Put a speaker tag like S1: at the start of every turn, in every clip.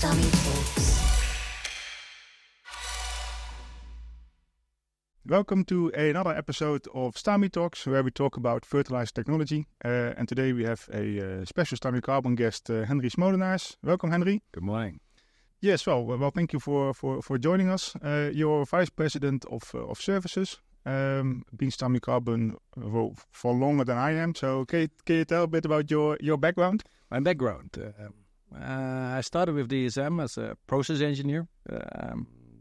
S1: Stamicarbon.
S2: Welcome to another episode of Stamitalks, where we talk about fertilizer technology. And today we have a special Stamicarbon guest, Henry Smolenaars. Welcome, Henry.
S3: Good morning.
S2: Yes, well, thank you for joining us. You're Vice President of Services, been Stamicarbon for longer than I am. So can you tell a bit about your background?
S3: My background. I started with DSM as a process engineer.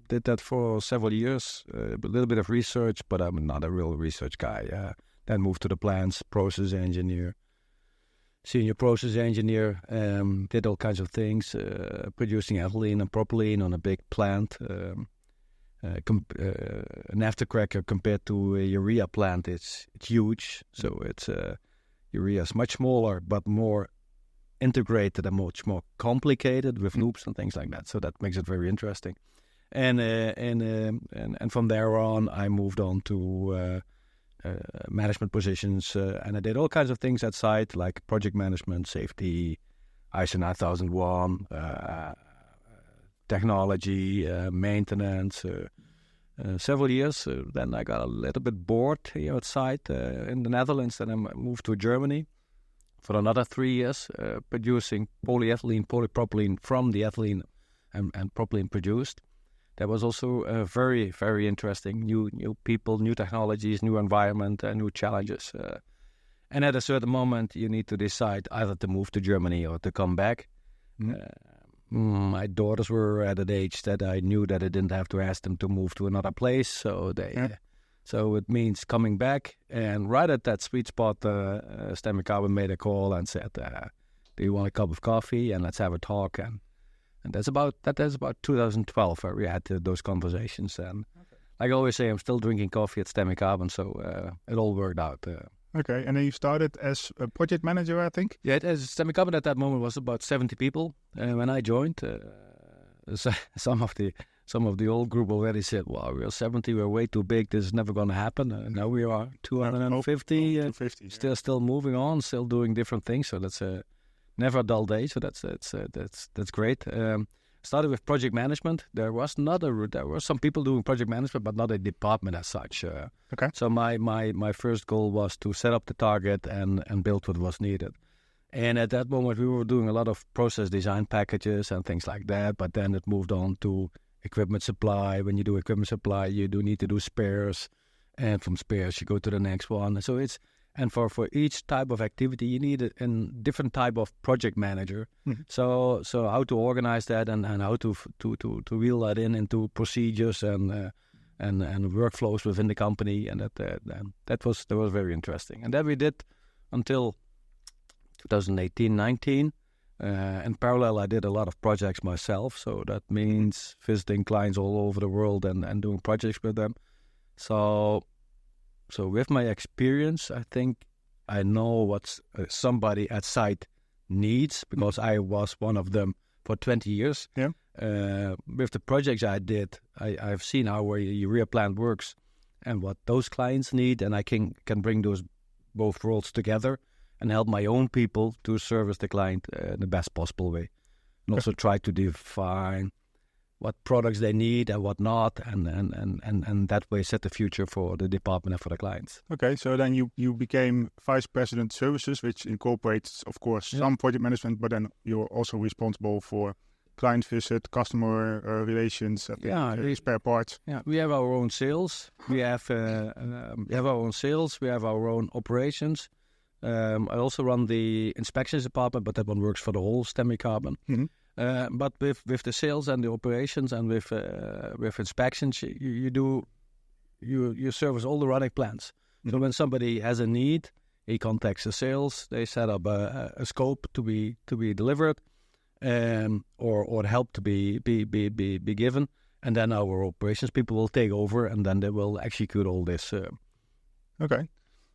S3: Did that for several years, a little bit of research, but I'm not a real research guy. Then moved to the plants, process engineer, senior process engineer, did all kinds of things, producing ethylene and propylene on a big plant. An aftercracker compared to a urea plant, it's huge. So urea is much smaller, but more integrated and much more complicated with loops and things like that. So that makes it very interesting. And from there on, I moved on to management positions, and I did all kinds of things at site, like project management, safety, ISO 9001, technology, maintenance. Several years. Then I got a little bit bored here at site in the Netherlands, and I moved to Germany for another 3 years, producing polyethylene, polypropylene from the ethylene and propylene produced. That was also very, very interesting. New people, new technologies, new environment, new challenges. And at a certain moment, you need to decide either to move to Germany or to come back. My daughters were at an age that I knew that I didn't have to ask them to move to another place. So so it means coming back. And right at that sweet spot, Stamicarbon made a call and said, "Do you want a cup of coffee? And let's have a talk." And that's about 2012 where we had those conversations. And like I always say, I'm still drinking coffee at Stamicarbon, so it all worked out.
S2: Okay, and then you started as a project manager, I think?
S3: Yeah, Stamicarbon at that moment was about 70 people. When I joined, some of the old group already said, "Well, we're 70, we're way too big, this is never going to happen." And now we are 250, 250 still moving on, still doing different things. So that's never a dull day, so that's great. Started with project management. There were some people doing project management, but not a department as such.
S2: Okay.
S3: So my first goal was to set up the target and build what was needed. And at that moment, we were doing a lot of process design packages and things like that. But then it moved on to equipment supply. When you do equipment supply, you do need to do spares, and from spares you go to the next one. So and for each type of activity, you need a different type of project manager. Mm-hmm. So how to organize that and how to wheel that into procedures and workflows within the company, and that was very interesting. And that we did until 2018-19. In parallel, I did a lot of projects myself. So that means visiting clients all over the world and doing projects with them. So with my experience, I think I know what somebody at site needs, because I was one of them for 20 years.
S2: Yeah.
S3: With the projects I did, I've seen how a urea plant works and what those clients need, and I can bring those both worlds together and help my own people to service the client in the best possible way. And also try to define what products they need and what not, and that way set the future for the department and for the clients.
S2: Okay, so then you became Vice President Services, which incorporates, of course, some project management, but then you're also responsible for client visit, customer relations, spare parts.
S3: Yeah, we have our own sales. We have our own sales. We have our own operations. I also run the inspections department, but that one works for the whole Stamicarbon. Mm-hmm. But with the sales and the operations and with inspections, you service all the running plants. Mm-hmm. So when somebody has a need, he contacts the sales. They set up a scope to be delivered, or help to be given, and then our operations people will take over, and then they will execute all this.
S2: Okay,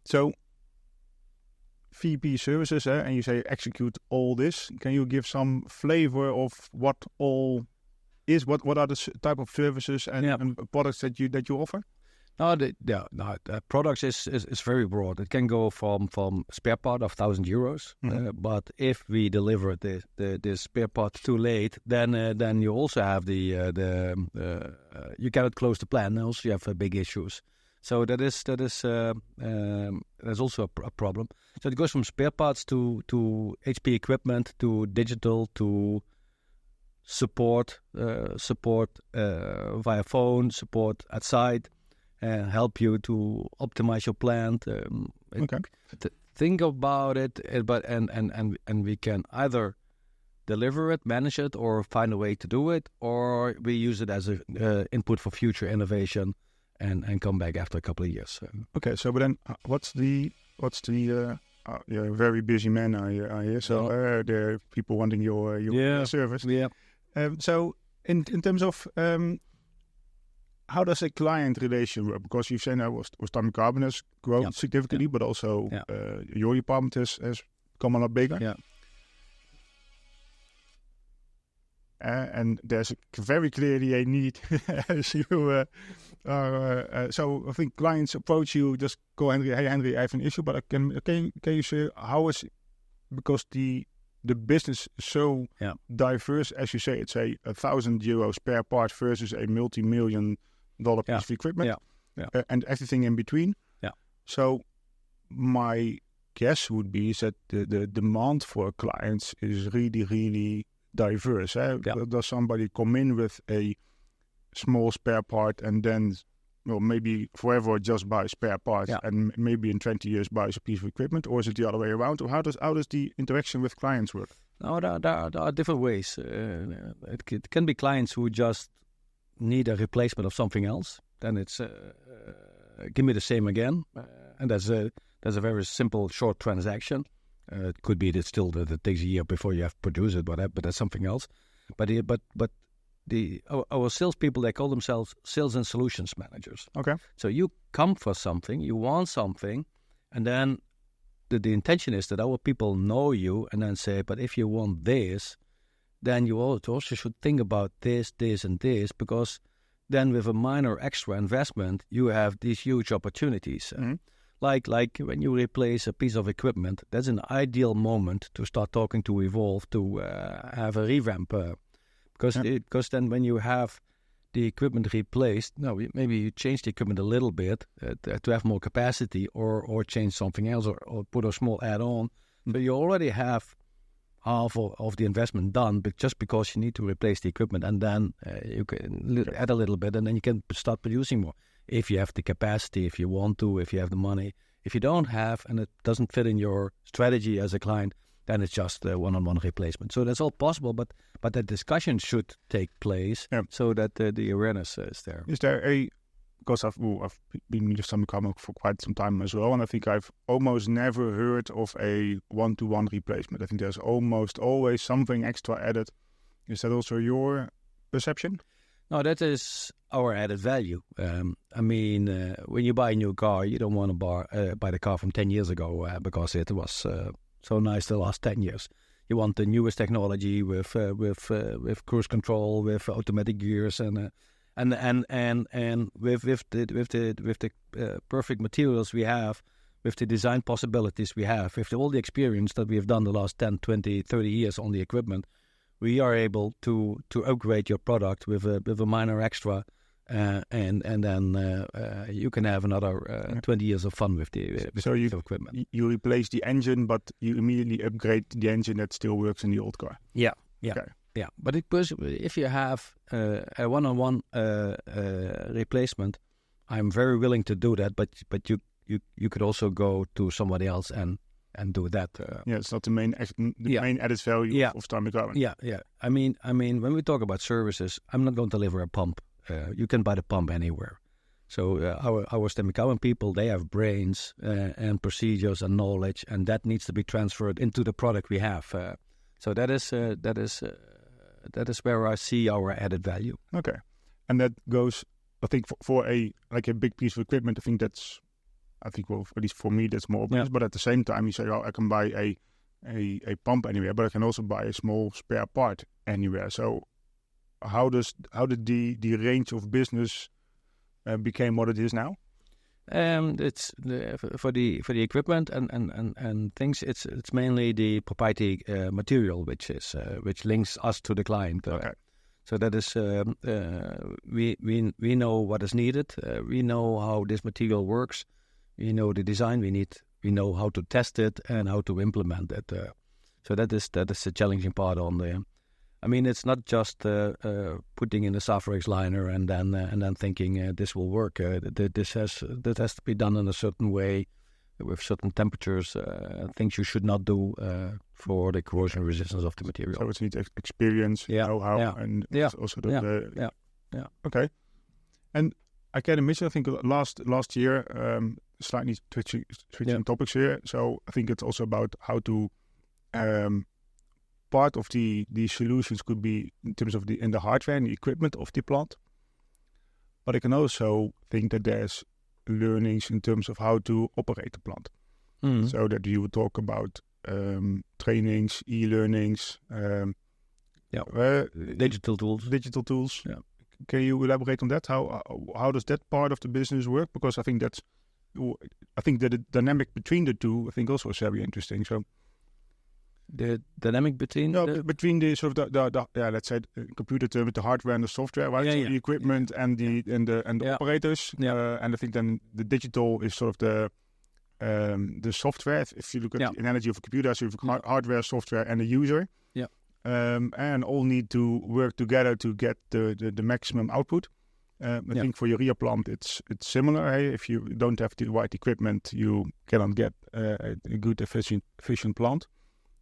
S2: so VP services, and you say execute all this. Can you give some flavor of what all is? What are the type of services and products that you offer?
S3: The products is very broad. It can go from spare part of €1,000, but if we deliver the spare part too late, then you also have you cannot close the plant. And also you have big issues. So there's also a problem. So it goes from spare parts to HP equipment to digital to support via phone, support at site. Help you to optimize your plant. Think about it, and we can either deliver it, manage it, or find a way to do it, or we use it as a input for future innovation, and come back after a couple of years.
S2: Okay, so but then what's the you're a very busy man, I hear. So there are people wanting your service.
S3: Yeah.
S2: So in terms of how does a client relation work? Because you've said now Stamicarbon has grown significantly, but also your department has become a lot bigger.
S3: Yeah.
S2: And there's very clearly a need as you so I think clients approach you, just go, Henry, hey Henry, I have an issue, but can you say how is, because the business is so diverse, as you say, it's a €1,000 spare part versus a multi-million-dollar piece of equipment, and everything in between. Yeah. So my guess would be is that the demand for clients is really, really diverse. Does somebody come in with a small spare part and then, maybe forever just buy spare parts and maybe in 20 years buys a piece of equipment, or is it the other way around? Or how does the interaction with clients work?
S3: No, there are different ways. It can be clients who just need a replacement of something else. Then it's give me the same again, and that's a very simple, short transaction. It could be that that takes a year before you have produced it, but that's something else. But our salespeople, they call themselves sales and solutions managers. Okay. So you come for something, you want something, and then the intention is that our people know you and then say, but if you want this, then you also should think about this, and this, because then with a minor extra investment, you have these huge opportunities. Mm-hmm. Like when you replace a piece of equipment, that's an ideal moment to start talking to Evolve to have a revamp. Because then when you have the equipment replaced, maybe you change the equipment a little bit to have more capacity, or change something else, or put a small add-on. But you already have half of the investment done, but just because you need to replace the equipment, and then you can add a little bit, and then you can start producing more. If you have the capacity, if you want to, if you have the money. If you don't have, and it doesn't fit in your strategy as a client, then it's just a one-on-one replacement. So that's all possible, but the discussion should take place so that the awareness is there.
S2: Is there because I've been with Stamicarbon for quite some time as well, and I think I've almost never heard of a one-to-one replacement. I think there's almost always something extra added. Is that also your perception?
S3: No, that is our added value. When you buy a new car, you don't want to buy the car from 10 years ago because it was so nice the last 10 years. You want the newest technology with cruise control, with automatic gears, and with the perfect materials we have, with the design possibilities we have, with all the experience that we have done the last 10, 20, 30 years on the equipment. We are able to upgrade your product with a minor extra, and then you can have another 20 years of fun with the equipment.
S2: You replace the engine, but you immediately upgrade the engine that still works in the old car.
S3: Yeah. But if you have a one-on-one replacement, I'm very willing to do that. But you could also go to somebody else and do that.
S2: It's not the main added value of Stamicarbon.
S3: Yeah. I mean, when we talk about services, I'm not going to deliver a pump. You can buy the pump anywhere. So our Stamicarbon people, they have brains and procedures and knowledge, and that needs to be transferred into the product we have. So that is where I see our added value.
S2: Okay, and that goes, I think, for a big piece of equipment. I think, well, at least for me, that's more obvious. Yeah. But at the same time, you say, I can buy a pump anywhere, but I can also buy a small spare part anywhere. So how did the range of business became what it is now?
S3: It's for the equipment and things. It's mainly the proprietary material which links us to the client.
S2: Okay.
S3: So that is we know what is needed. We know how this material works. We know the design we need. We know how to test it and how to implement it. So that is the challenging part on the. I mean, it's not just putting in a Safrex liner and then thinking this will work. That has to be done in a certain way, with certain temperatures. Things you should not do for the corrosion resistance of the material.
S2: So it needs experience, know-how, and also the. Okay. And I can imagine. I think last year, slightly switching topics here. So I think it's also about how to. Part of the solutions could be in terms of the hardware and the equipment of the plant, but I can also think that there's learnings in terms of how to operate the plant. So that you would talk about trainings, e-learnings,
S3: digital tools.
S2: Yeah. Can you elaborate on that? How does that part of the business work? Because I think that the dynamic between the two, I think, also is very interesting. So.
S3: The dynamic between
S2: between the sort of the let's say computer term, the hardware and the software, right? So the equipment and the operators. And I think then the digital is sort of the software. If you look at the analogy of a computer, so you have hardware, software, and a user. Yeah. And all need to work together to get the maximum output. I think for urea plant, it's similar. Hey? If you don't have the right equipment, you cannot get a good efficient plant.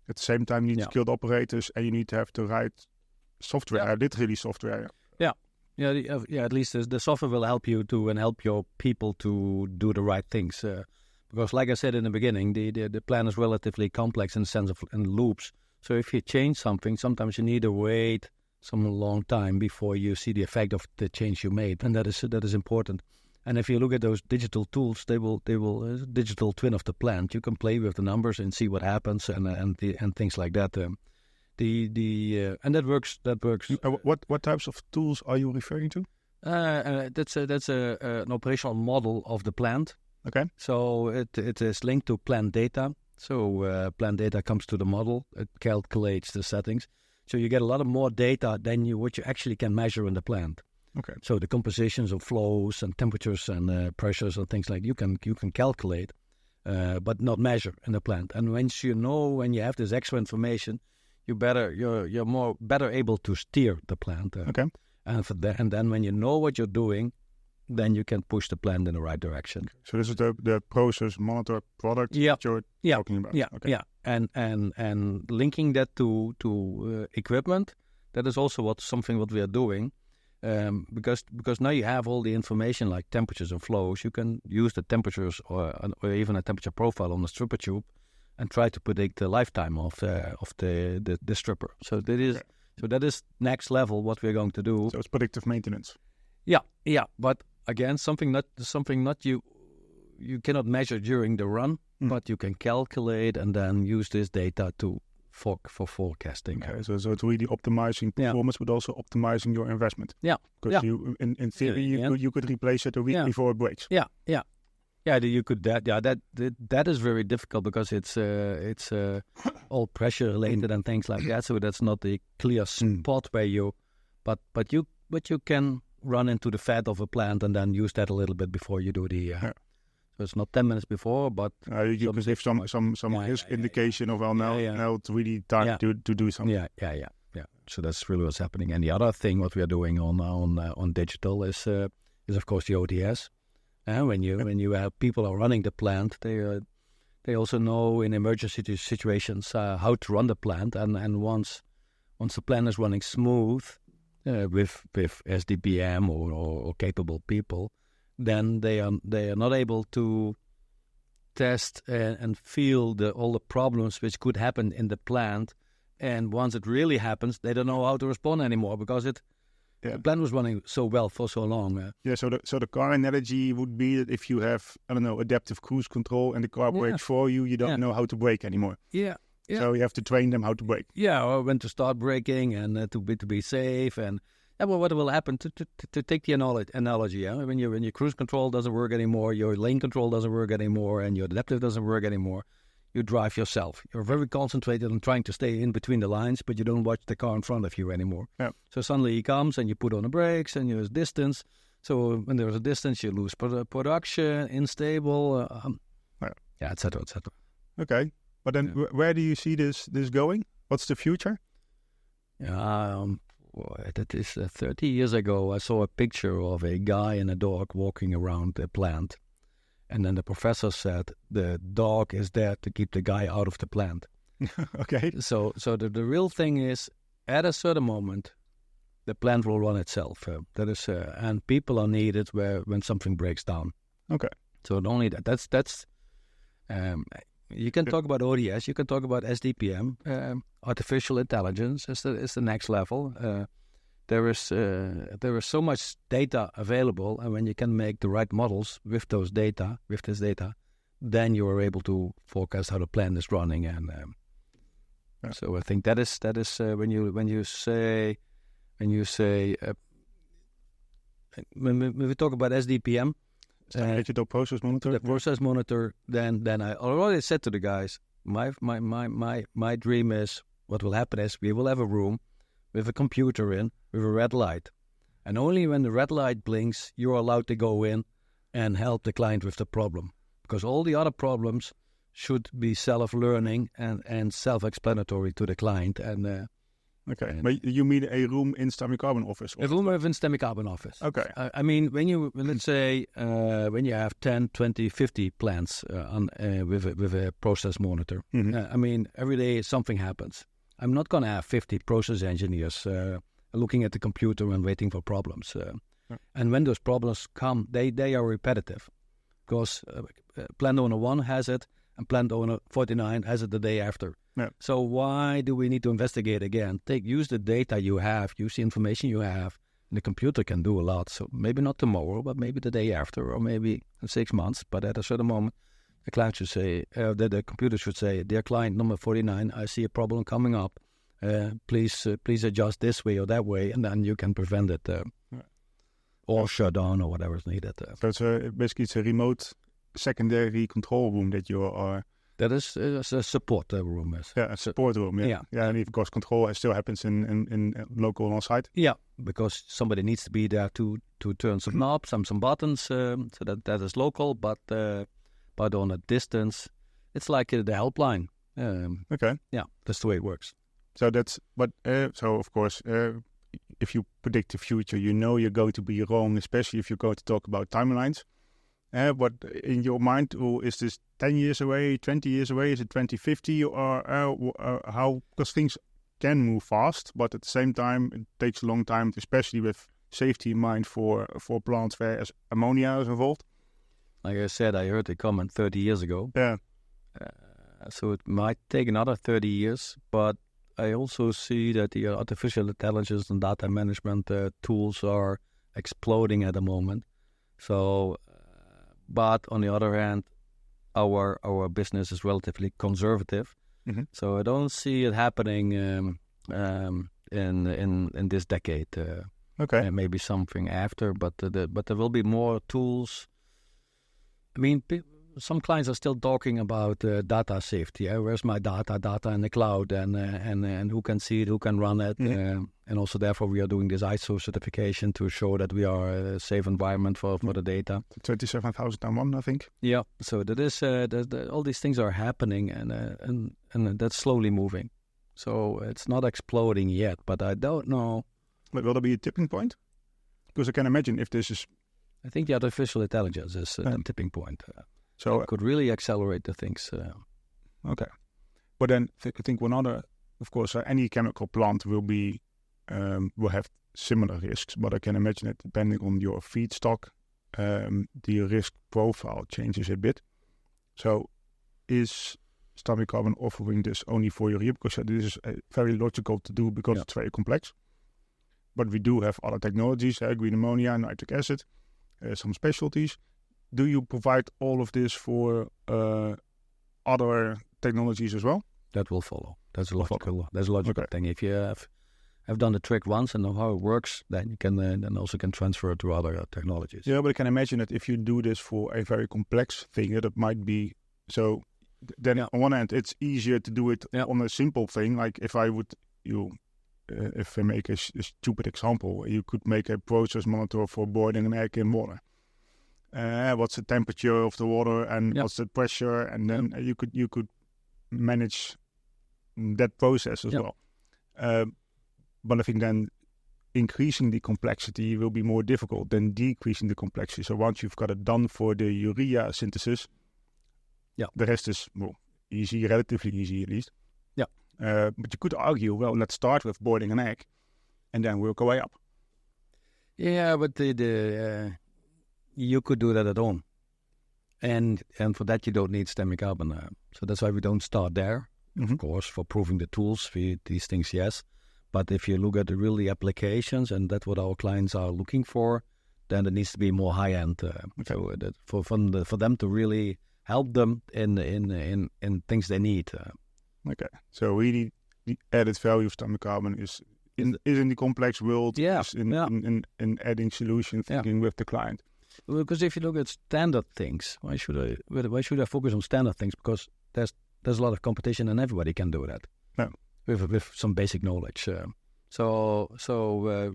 S2: At the same time, you need skilled operators, and you need to have the right software, literally software.
S3: At least the software will help you and help your people to do the right things. Because, like I said in the beginning, the plan is relatively complex in the sense of in loops. So if you change something, sometimes you need to wait some long time before you see the effect of the change you made, and that is important. And if you look at those digital tools, they will digital twin of the plant. You can play with the numbers and see what happens and things like that. And that works.
S2: What types of tools are you referring to?
S3: That's an operational model of the plant.
S2: Okay.
S3: So it is linked to plant data. So plant data comes to the model. It calculates the settings. So you get a lot of more data than what you actually can measure in the plant.
S2: Okay.
S3: So the compositions of flows and temperatures and pressures and things like you can calculate, but not measure in the plant. And once when you have this extra information, you're better able to steer the plant.
S2: Okay.
S3: And then when you know what you're doing, then you can push the plant in the right direction.
S2: So this is the process monitor product that you're talking about.
S3: Yeah. Okay. Yeah. And linking that to equipment, that is also something what we are doing. Because now you have all the information like temperatures and flows, you can use the temperatures or even a temperature profile on the stripper tube and try to predict the lifetime of the stripper. So that is next level what we're going to do.
S2: So it's predictive maintenance.
S3: Yeah. But again, something not you cannot measure during the run, but you can calculate and then use this data for forecasting.
S2: Okay, so it's really optimizing performance, but also optimizing your investment.
S3: Yeah,
S2: because you, in theory, you could replace it a week before it breaks.
S3: Yeah. You could that is very difficult because it's all pressure related and things like that. So that's not a clear spot where but you can run into the fat of a plant and then use that a little bit before you do the. So it's not 10 minutes before, but
S2: you can give some indication of now it's really time to do something.
S3: Yeah. So that's really what's happening. And the other thing what we are doing on digital is of course the ODS. When you have people are running the plant, they also know in emergency situations how to run the plant. And once the plant is running smooth with SDPM or capable people, then they are not able to test and feel all the problems which could happen in the plant. And once it really happens, they don't know how to respond anymore because the plant was running so well for so long.
S2: So the car analogy would be that if you have, adaptive cruise control and the car brakes for you, you don't know how to brake anymore.
S3: Yeah.
S2: So you have to train them how to brake.
S3: Yeah, or when to start braking and to be safe. And Yeah, well, what will happen to take the analogy? Yeah, when your cruise control doesn't work anymore, your lane control doesn't work anymore, and your adaptive doesn't work anymore, you drive yourself. You're very concentrated on trying to stay in between the lines, but you don't watch the car in front of you anymore.
S2: Yeah.
S3: So suddenly he comes and you put on the brakes and there's distance. So when there's a distance, you lose production, unstable, et cetera, et cetera.
S2: Okay, but then where do you see this going? What's the future?
S3: That is 30 years ago, I saw a picture of a guy and a dog walking around the plant. And then the professor said the dog is there to keep the guy out of the plant.
S2: Okay.
S3: So the real thing is, at a certain moment, the plant will run itself. And people are needed when something breaks down.
S2: Okay.
S3: So not only that, that's you can talk about ODS, you can talk about SDPM, artificial intelligence is the next level. There is so much data available, and when you can make the right models with this data, then you are able to forecast how the plant is running. And so I think that is when you say when we talk about SDPM,
S2: digital process monitor.
S3: The process monitor. Then I already said to the guys, my dream is, what will happen is we will have a room with a computer in, with a red light. And only when the red light blinks, you're allowed to go in and help the client with the problem. Because all the other problems should be self-learning and self-explanatory to the client. And
S2: okay, but you mean a room in Stamicarbon office?
S3: A room in Stamicarbon office.
S2: Okay.
S3: I mean, let's say, when you have 10, 20, 50 plants with a process monitor, I mean, every day something happens. I'm not going to have 50 process engineers looking at the computer and waiting for problems. And when those problems come, they are repetitive. Because plant owner 1 has it, and plant owner 49 has it the day after.
S2: Yeah.
S3: So why do we need to investigate again? Use the data you have, use the information you have, and the computer can do a lot. So maybe not tomorrow, but maybe the day after, or maybe in 6 months. But at a certain moment, the client should say, the computer should say, dear client number 49, I see a problem coming up. Please adjust this way or that way, and then you can prevent it, or shut down or whatever is needed.
S2: So it's a remote secondary control room that you are.
S3: That is a support room.
S2: Yeah, a support room. Yeah, and of course control still happens in local on site.
S3: Yeah, because somebody needs to be there to turn some knobs, some buttons, so that is local. But on a distance, it's like the helpline.
S2: Okay.
S3: Yeah, that's the way it works.
S2: So so of course, if you predict the future, you know you're going to be wrong, especially if you're going to talk about timelines. But in your mind, is this 10 years away, 20 years away? Is it 2050? Or how? Because things can move fast, but at the same time, it takes a long time, especially with safety in mind for plants where ammonia is involved.
S3: Like I said, I heard the comment 30 years ago.
S2: Yeah.
S3: So it might take another 30 years, but I also see that the artificial intelligence and data management tools are exploding at the moment. So, but on the other hand, our business is relatively conservative. Mm-hmm. So I don't see it happening in this decade.
S2: Okay.
S3: Maybe something after, but there will be more tools. I mean, some clients are still talking about data safety. Where's my data in the cloud, and who can see it, who can run it, and also therefore we are doing this ISO certification to show that we are a safe environment for the data.
S2: 27001, I think.
S3: Yeah, so that is all these things are happening, and that's slowly moving. So it's not exploding yet, but I don't know.
S2: But will there be a tipping point? Because I can imagine if this is.
S3: I think the artificial intelligence is the tipping point. So it could really accelerate the things.
S2: Okay. But then I think one other, of course, any chemical plant will have similar risks. But I can imagine that depending on your feedstock, the risk profile changes a bit. So is Stamicarbon offering this only for Europe? Because this is very logical to do because it's very complex. But we do have other technologies, green ammonia, nitric acid, some specialties. Do you provide all of this for other technologies as well?
S3: That will follow. That's a logical thing. If you have have done the trick once and know how it works, then you can then also can transfer it to other technologies.
S2: Yeah, but I can imagine that if you do this for a very complex thing, that it might be so. Then on one hand, it's easier to do it on a simple thing. Like if I would, if I make a stupid example, you could make a process monitor for boiling an egg in water. What's the temperature of the water and what's the pressure, and then you could manage that process as well. But I think then increasing the complexity will be more difficult than decreasing the complexity. So once you've got it done for the urea synthesis, the rest is easy, relatively easy at least.
S3: Yeah.
S2: But you could argue, well, let's start with boiling an egg and then work our way up.
S3: Yeah, but you could do that at home. And for that, you don't need Stamicarbon. So that's why we don't start there. Of course, for proving the tools, these things, yes. But if you look at the applications, and that's what our clients are looking for, then it needs to be more high-end. So that for them to really help them in things they need.
S2: Okay, so really the added value of Stamicarbon is in the complex world, is in adding solution thinking with the client.
S3: Because if you look at standard things, why should I focus on standard things? Because there's a lot of competition and everybody can do that.
S2: No.
S3: With some basic knowledge. So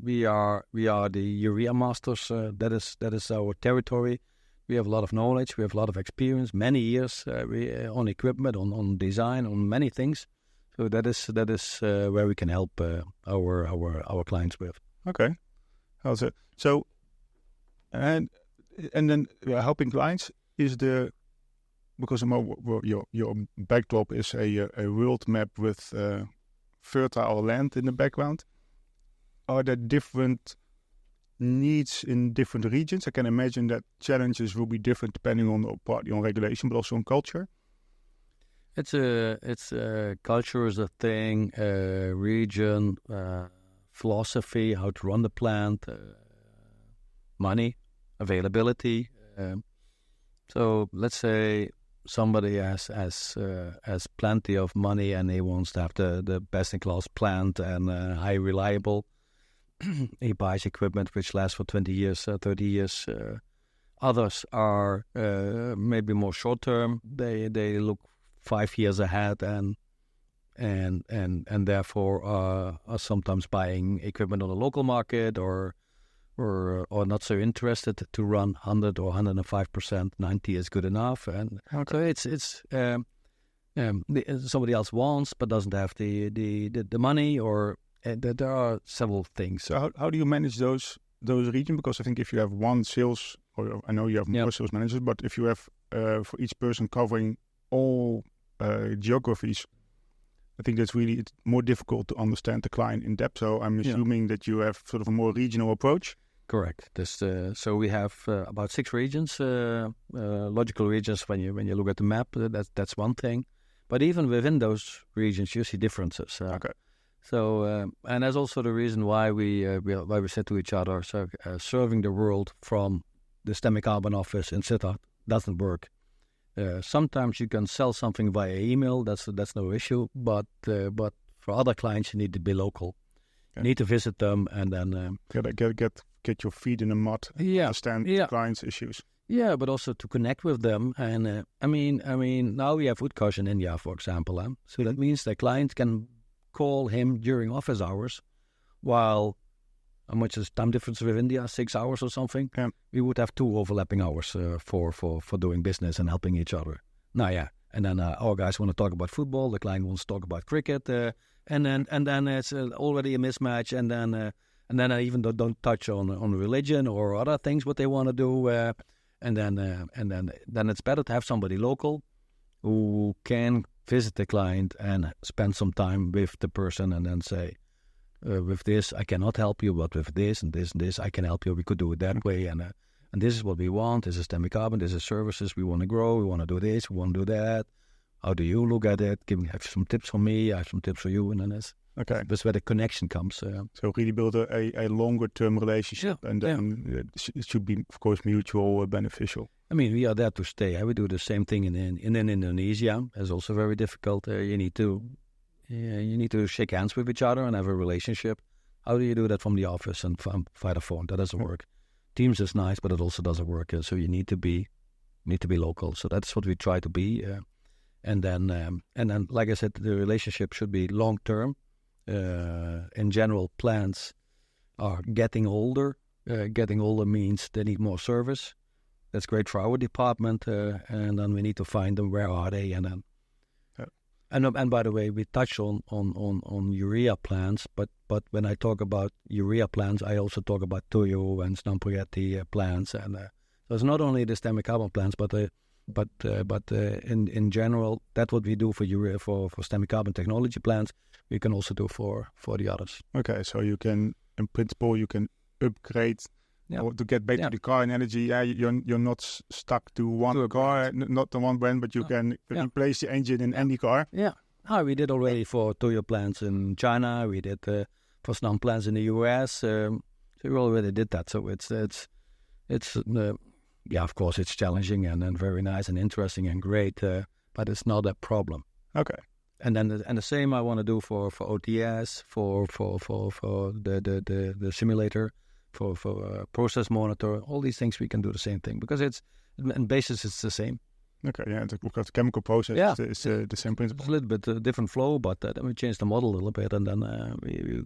S3: we are the urea masters. That is our territory. We have a lot of knowledge. We have a lot of experience. Many years on equipment, on design, on many things. So that is where we can help our clients with.
S2: Okay, how's it? So and then helping clients is because your backdrop is a world map with fertile land in the background. Are there different needs in different regions? I can imagine that challenges will be different depending on partly on regulation, but also on culture.
S3: It's culture is a thing, region, philosophy, how to run the plant, money, availability. So let's say somebody has plenty of money and he wants to have the best-in-class plant and high reliable. He buys equipment which lasts for 20 years, 30 years. Others are maybe more short-term. They look 5 years ahead and therefore are sometimes buying equipment on the local market or not so interested to run 100 or 105%. 90 is good enough, and so it's somebody else wants but doesn't have the money, or there are several things.
S2: So how do you manage those regions? Because I think if you have one sales, or I know you have more sales managers, but if you have for each person covering all geographies, I think it's more difficult to understand the client in depth. So I'm assuming that you have sort of a more regional approach.
S3: Correct. So we have about 6 regions, logical regions. When you look at the map, that's one thing. But even within those regions, you see differences.
S2: Okay.
S3: So and that's also the reason why we said to each other, serving the world from the Stamicarbon office in Sittard doesn't work. Sometimes you can sell something via email. That's no issue. But for other clients, you need to be local. Okay. You need to visit them and then
S2: get your feet in the mud. Understand the clients' issues.
S3: Yeah, but also to connect with them. And I mean, now we have Utkarsh in India, for example. So that means the client can call him during office hours, while how much is time difference with India? 6 hours or something. Yeah. We would have 2 overlapping hours for doing business and helping each other. And then our guys want to talk about football. The client wants to talk about cricket, and then it's already a mismatch. And then I even don't touch on religion or other things what they want to do. And then it's better to have somebody local who can visit the client and spend some time with the person and then say, with this I cannot help you, but with this and this and this I can help you. We could do it that way, and this is what we want. This is Stamicarbon. This is services. We want to grow. We want to do this. We want to do that. How do you look at it? Have some tips for me. I have some tips for you, and then that's where the connection comes.
S2: So really build a longer term relationship, and then it should be, of course, mutual beneficial.
S3: I mean, we are there to stay. We do the same thing in Indonesia. It's also very difficult. You need to shake hands with each other and have a relationship. How do you do that from the office and via the phone? That doesn't work. Teams is nice, but it also doesn't work. So you need to be local. So that's what we try to be. And then, like I said, the relationship should be long term. In general, plants are getting older. Getting older means they need more service. That's great for our department. And then we need to find them. Where are they? And then. And by the way, we touch on urea plants, but when I talk about urea plants, I also talk about Toyo and Stamicarbon plants, and so it's not only the Stamicarbon plants, but in general, that's what we do for urea for Stamicarbon technology plants. We can also do for the others.
S2: Okay, so you can, in principle, upgrade. Or to get back to the car and energy, you're not stuck to one car, not the one brand, but you can replace the engine in any car.
S3: Yeah, we did already for Toyo plants in China. We did for some plants in the US. So we already did that. So it's of course it's challenging and very nice and interesting and great, but it's not a problem.
S2: Okay.
S3: And then the same I want to do for OTS, for the simulator. For process monitor, all these things we can do the same thing because in basis it's the same.
S2: Okay, because the chemical process is the same principle.
S3: It's a little bit different flow, but then we change the model a little bit and then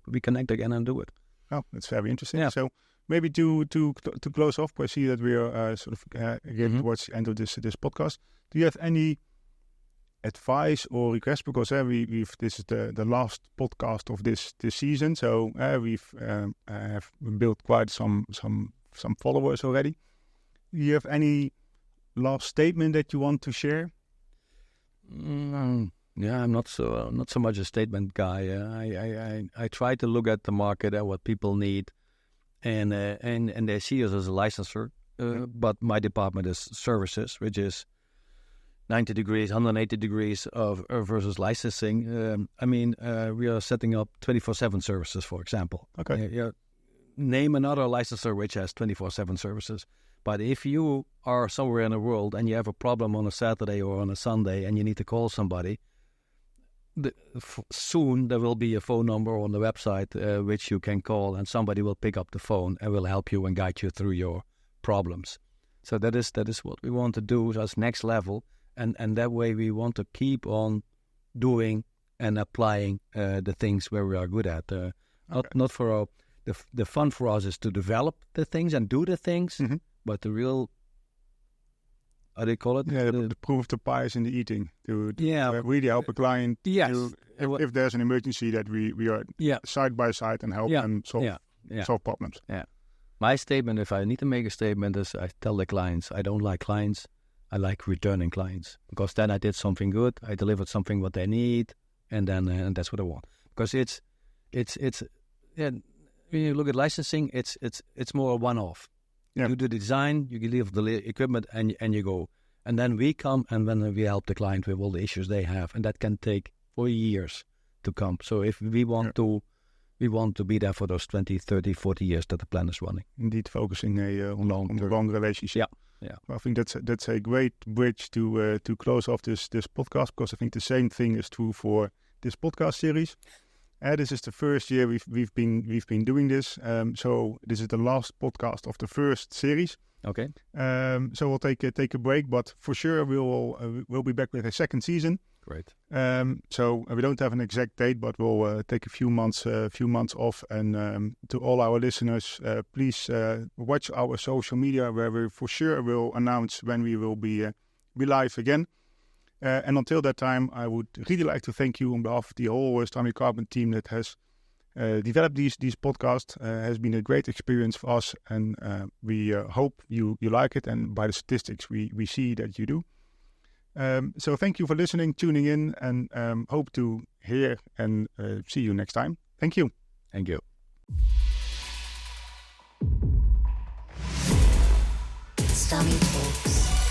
S3: we connect again and do it.
S2: Oh, that's very interesting.
S3: Yeah.
S2: So maybe to close off, I see that we are sort of getting towards the end of this podcast. Do you have any advice or request? Because this is the last podcast of this season, so we've have built quite some followers already. Do you have any last statement that you want to share?
S3: I'm not so much a statement guy. I try to look at the market and what people need, and they see us as a licensor. But my department is services, which is 90 degrees, 180 degrees of versus licensing. We are setting up 24/7 services, for example.
S2: Okay.
S3: Name another licensor which has 24/7 services. But if you are somewhere in the world and you have a problem on a Saturday or on a Sunday and you need to call somebody, soon there will be a phone number on the website which you can call, and somebody will pick up the phone and will help you and guide you through your problems. So that is what we want to do as next level. And that way we want to keep on doing and applying the things where we are good at. Not for the fun for us is to develop the things and do the things, but the real, how do you call it?
S2: Yeah, the proof of the pie is in the eating. To really help a client.
S3: Yes.
S2: If there's an emergency, that we are side by side and help them solve problems.
S3: Yeah. My statement, if I need to make a statement, is I tell the clients, I don't like clients. I like returning clients because then I did something good. I delivered something what they need, and then and that's what I want. Because it's when you look at licensing, it's more a one-off. Yeah. You do the design, you leave the equipment, and you go. And then we come and then we help the client with all the issues they have, and that can take 4 years to come. So if we want to. We want to be there for those 20, 30, 40 years that the plan is running.
S2: Indeed, focusing on a long relationship.
S3: Yeah.
S2: Well, I think that's a great bridge to close off this podcast, because I think the same thing is true for this podcast series. This is the first year we've been doing this. So this is the last podcast of the first series.
S3: Okay.
S2: So we'll take a break, but for sure we'll be back with a second season.
S3: Great.
S2: So we don't have an exact date, but we'll take a few months off. And to all our listeners, please watch our social media, where we for sure will announce when we will be live again. And until that time, I would really like to thank you on behalf of the whole Stamicarbon team that has developed these podcasts. Has been a great experience for us, and we hope you like it. And by the statistics, we see that you do. So thank you for listening, tuning in, and hope to hear and see you next time. Thank you.
S3: Thank you.
S1: Stamitalks.